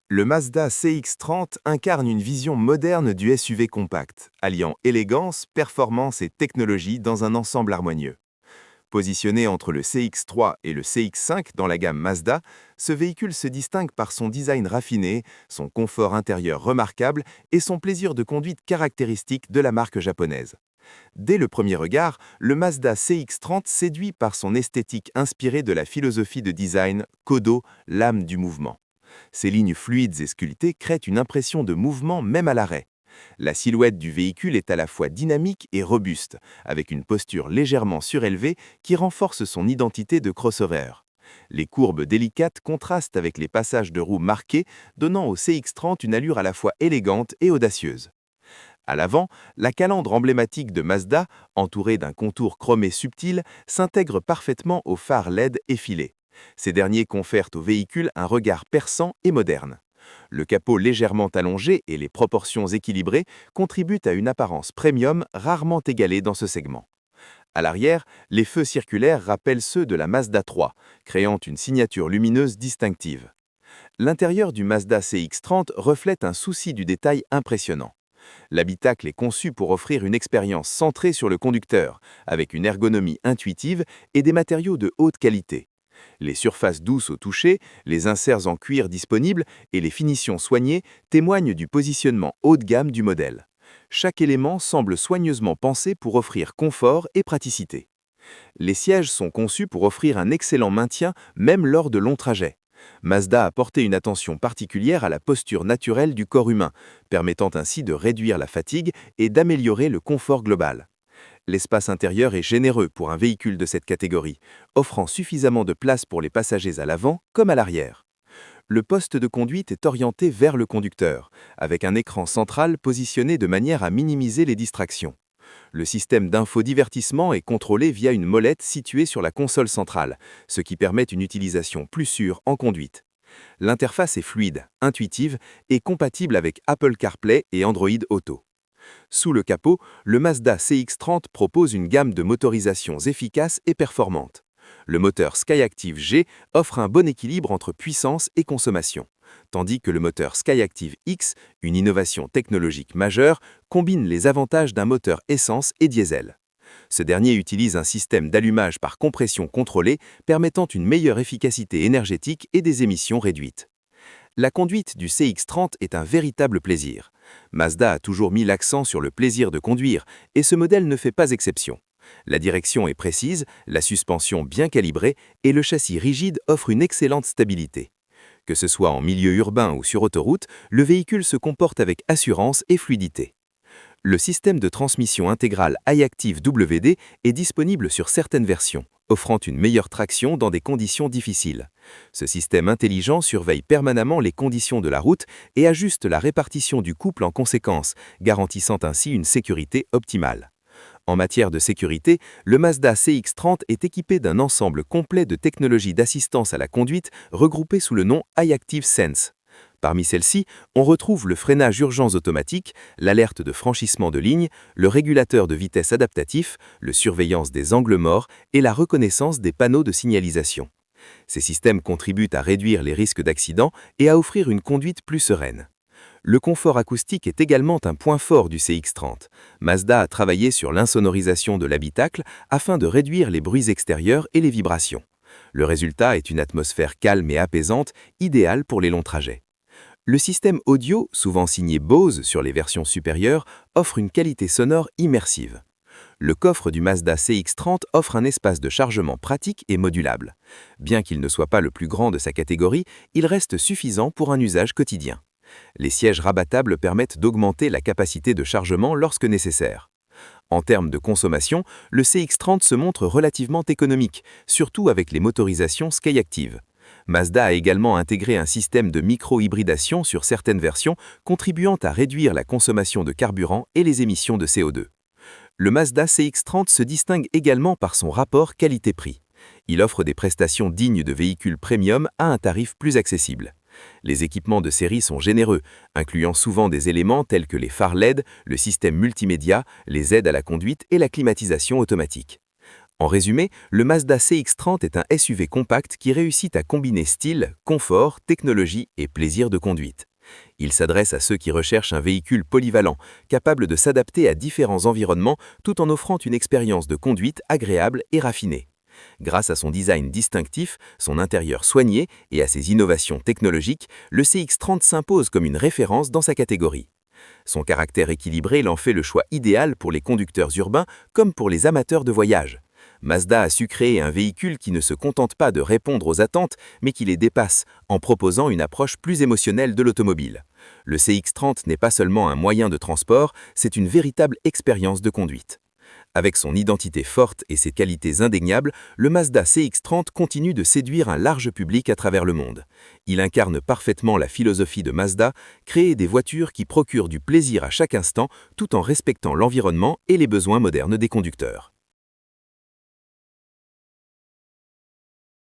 Le Mazda CX-30 incarne une vision moderne du SUV compact, alliant élégance, performance et technologie dans un ensemble harmonieux. Positionné entre le CX-3 et le CX-5 dans la gamme Mazda, ce véhicule se distingue par son design raffiné, son confort intérieur remarquable et son plaisir de conduite caractéristique de la marque japonaise. Dès le premier regard, le Mazda CX-30 séduit par son esthétique inspirée de la philosophie de design Kodo, l'âme du mouvement. Ces lignes fluides et sculptées créent une impression de mouvement même à l'arrêt. La silhouette du véhicule est à la fois dynamique et robuste, avec une posture légèrement surélevée qui renforce son identité de crossover. Les courbes délicates contrastent avec les passages de roues marqués, donnant au CX-30 une allure à la fois élégante et audacieuse. À l'avant, la calandre emblématique de Mazda, entourée d'un contour chromé subtil, s'intègre parfaitement aux phares LED effilés. Ces derniers confèrent au véhicule un regard perçant et moderne. Le capot légèrement allongé et les proportions équilibrées contribuent à une apparence premium rarement égalée dans ce segment. À l'arrière, les feux circulaires rappellent ceux de la Mazda 3, créant une signature lumineuse distinctive. L'intérieur du Mazda CX-30 reflète un souci du détail impressionnant. L'habitacle est conçu pour offrir une expérience centrée sur le conducteur, avec une ergonomie intuitive et des matériaux de haute qualité. Les surfaces douces au toucher, les inserts en cuir disponibles et les finitions soignées témoignent du positionnement haut de gamme du modèle. Chaque élément semble soigneusement pensé pour offrir confort et praticité. Les sièges sont conçus pour offrir un excellent maintien même lors de longs trajets. Mazda a porté une attention particulière à la posture naturelle du corps humain, permettant ainsi de réduire la fatigue et d'améliorer le confort global. L'espace intérieur est généreux pour un véhicule de cette catégorie, offrant suffisamment de place pour les passagers à l'avant comme à l'arrière. Le poste de conduite est orienté vers le conducteur, avec un écran central positionné de manière à minimiser les distractions. Le système d'infodivertissement est contrôlé via une molette située sur la console centrale, ce qui permet une utilisation plus sûre en conduite. L'interface est fluide, intuitive et compatible avec Apple CarPlay et Android Auto. Sous le capot, le Mazda CX-30 propose une gamme de motorisations efficaces et performantes. Le moteur Skyactiv G offre un bon équilibre entre puissance et consommation, tandis que le moteur Skyactiv X, une innovation technologique majeure, combine les avantages d'un moteur essence et diesel. Ce dernier utilise un système d'allumage par compression contrôlée permettant une meilleure efficacité énergétique et des émissions réduites. La conduite du CX-30 est un véritable plaisir. Mazda a toujours mis l'accent sur le plaisir de conduire, et ce modèle ne fait pas exception. La direction est précise, la suspension bien calibrée et le châssis rigide offre une excellente stabilité. Que ce soit en milieu urbain ou sur autoroute, le véhicule se comporte avec assurance et fluidité. Le système de transmission intégrale iActive WD est disponible sur certaines versions, offrant une meilleure traction dans des conditions difficiles. Ce système intelligent surveille permanemment les conditions de la route et ajuste la répartition du couple en conséquence, garantissant ainsi une sécurité optimale. En matière de sécurité, le Mazda CX-30 est équipé d'un ensemble complet de technologies d'assistance à la conduite regroupées sous le nom iActive Sense. Parmi celles-ci, on retrouve le freinage urgence automatique, l'alerte de franchissement de ligne, le régulateur de vitesse adaptatif, le surveillance des angles morts et la reconnaissance des panneaux de signalisation. Ces systèmes contribuent à réduire les risques d'accident et à offrir une conduite plus sereine. Le confort acoustique est également un point fort du CX-30. Mazda a travaillé sur l'insonorisation de l'habitacle afin de réduire les bruits extérieurs et les vibrations. Le résultat est une atmosphère calme et apaisante, idéale pour les longs trajets. Le système audio, souvent signé Bose sur les versions supérieures, offre une qualité sonore immersive. Le coffre du Mazda CX-30 offre un espace de chargement pratique et modulable. Bien qu'il ne soit pas le plus grand de sa catégorie, il reste suffisant pour un usage quotidien. Les sièges rabattables permettent d'augmenter la capacité de chargement lorsque nécessaire. En termes de consommation, le CX-30 se montre relativement économique, surtout avec les motorisations Skyactiv. Mazda a également intégré un système de micro-hybridation sur certaines versions, contribuant à réduire la consommation de carburant et les émissions de CO2. Le Mazda CX-30 se distingue également par son rapport qualité-prix. Il offre des prestations dignes de véhicules premium à un tarif plus accessible. Les équipements de série sont généreux, incluant souvent des éléments tels que les phares LED, le système multimédia, les aides à la conduite et la climatisation automatique. En résumé, le Mazda CX-30 est un SUV compact qui réussit à combiner style, confort, technologie et plaisir de conduite. Il s'adresse à ceux qui recherchent un véhicule polyvalent, capable de s'adapter à différents environnements tout en offrant une expérience de conduite agréable et raffinée. Grâce à son design distinctif, son intérieur soigné et à ses innovations technologiques, le CX-30 s'impose comme une référence dans sa catégorie. Son caractère équilibré l'en fait le choix idéal pour les conducteurs urbains comme pour les amateurs de voyage. Mazda a su créer un véhicule qui ne se contente pas de répondre aux attentes, mais qui les dépasse, en proposant une approche plus émotionnelle de l'automobile. Le CX-30 n'est pas seulement un moyen de transport, c'est une véritable expérience de conduite. Avec son identité forte et ses qualités indéniables, le Mazda CX-30 continue de séduire un large public à travers le monde. Il incarne parfaitement la philosophie de Mazda, créer des voitures qui procurent du plaisir à chaque instant tout en respectant l'environnement et les besoins modernes des conducteurs.